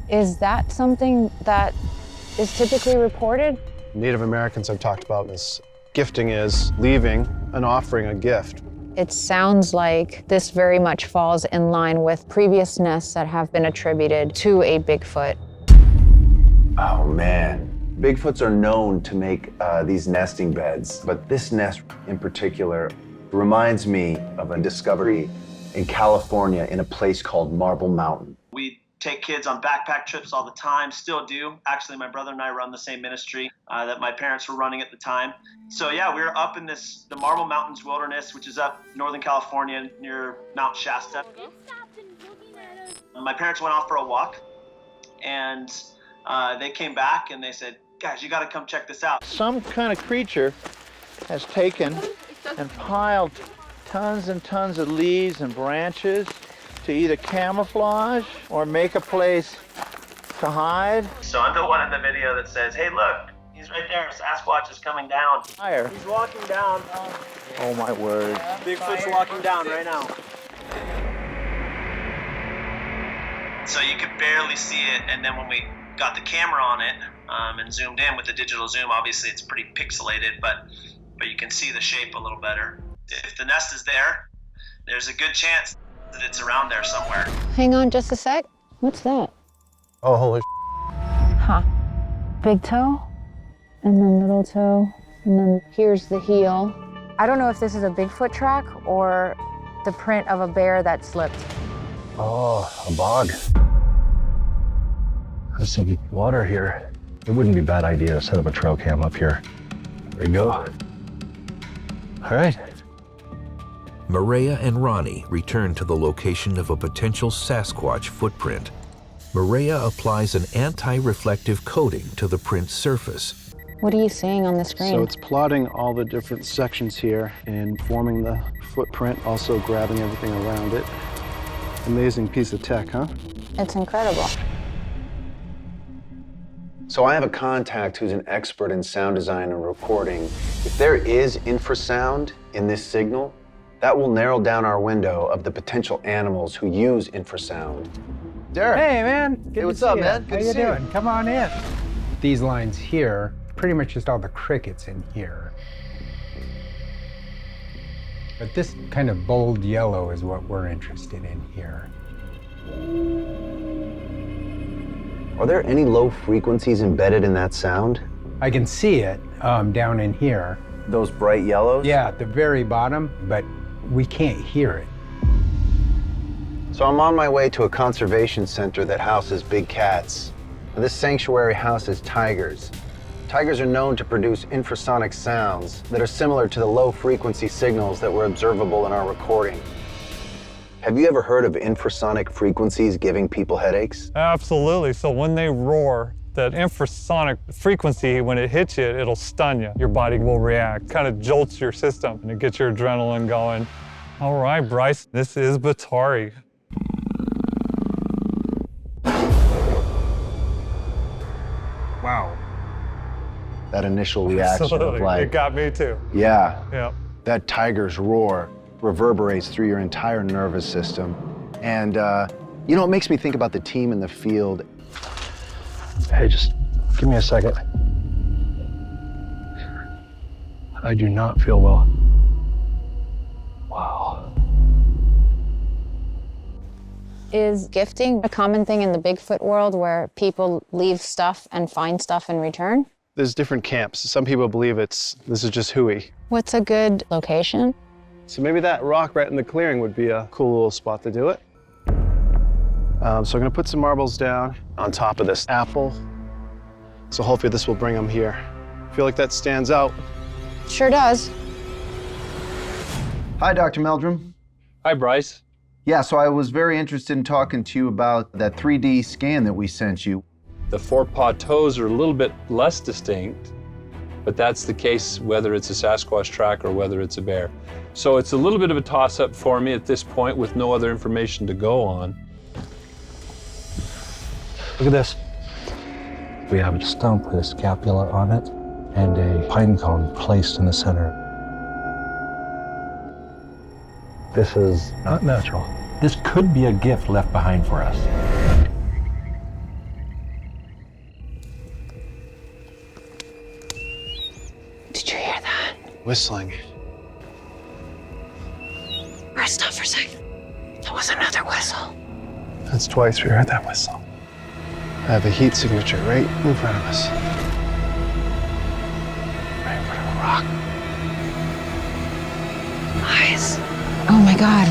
Is that something that is typically reported? Native Americans have talked about this. Gifting is leaving and offering a gift. It sounds like this very much falls in line with previous nests that have been attributed to a Bigfoot. Oh man. Bigfoots are known to make these nesting beds, but this nest in particular reminds me of a discovery in California in a place called Marble Mountain. We take kids on backpack trips all the time, still do. Actually, my brother and I run the same ministry that my parents were running at the time. So yeah, we were up in the Marble Mountains wilderness, which is up Northern California near Mount Shasta. My parents went off for a walk, and they came back and they said, guys, you gotta come check this out. Some kind of creature has taken and piled tons and tons of leaves and branches to either camouflage or make a place to hide. So I'm the one in the video that says, hey, look, he's right there. Sasquatch is coming down. Fire. He's walking down. Oh my word. Bigfoot's walking down right now. So you could barely see it, and then when we got the camera on it and zoomed in with the digital zoom, obviously it's pretty pixelated, but you can see the shape a little better. If the nest is there, there's a good chance that it's around there somewhere. Hang on just a sec. What's that? Oh, holy Huh. Big toe, and then little toe, and then here's the heel. I don't know if this is a Bigfoot track or the print of a bear that slipped. Oh, a bog. There's some water here. It wouldn't be a bad idea to set up a trail cam up here. There we go. All right. Maria and Ronnie return to the location of a potential Sasquatch footprint. Maria applies an anti-reflective coating to the print's surface. What are you seeing on the screen? So it's plotting all the different sections here and forming the footprint, also grabbing everything around it. Amazing piece of tech, huh? It's incredible. So I have a contact who's an expert in sound design and recording. If there is infrasound in this signal, that will narrow down our window of the potential animals who use infrasound. Derek. Hey, man. Good What's to see up, you. man? Good How to you see you. doing? Come on in. These lines here, pretty much just all the crickets in here. But this kind of bold yellow is what we're interested in here. Are there any low frequencies embedded in that sound? I can see it down in here. Those bright yellows? Yeah, at the very bottom, but we can't hear it. So I'm on my way to a conservation center that houses big cats. Now, this sanctuary houses tigers. Tigers are known to produce infrasonic sounds that are similar to the low frequency signals that were observable in our recording. Have you ever heard of infrasonic frequencies giving people headaches? Absolutely. So when they roar, that infrasonic frequency, when it hits you, it'll stun you. Your body will react, kind of jolts your system, and it gets your adrenaline going. All right, Bryce, this is Batari. Wow. That initial reaction Absolutely. of like, It got me too. yeah, Yep. that tiger's roar reverberates through your entire nervous system. And, you know, it makes me think about the team in the field. Hey, just give me a second. I do not feel well. Wow. Is gifting a common thing in the Bigfoot world where people leave stuff and find stuff in return? There's different camps. Some people believe this is just hooey. What's a good location? So maybe that rock right in the clearing would be a cool little spot to do it. So I'm gonna put some marbles down on top of this apple. So hopefully this will bring them here. I feel like that stands out. Sure does. Hi, Dr. Meldrum. Hi, Bryce. Yeah, so I was very interested in talking to you about that 3D scan that we sent you. The four-paw toes are a little bit less distinct, but that's the case whether it's a Sasquatch track or whether it's a bear. So it's a little bit of a toss-up for me at this point with no other information to go on. Look at this. We have a stump with a scapula on it and a pine cone placed in the center. This is not natural. This could be a gift left behind for us. Did you hear that? Whistling. Bryce, stop for a second. That was another whistle. That's twice we heard that whistle. I have a heat signature right in front of us. Right in front of a rock. Guys. Oh my God.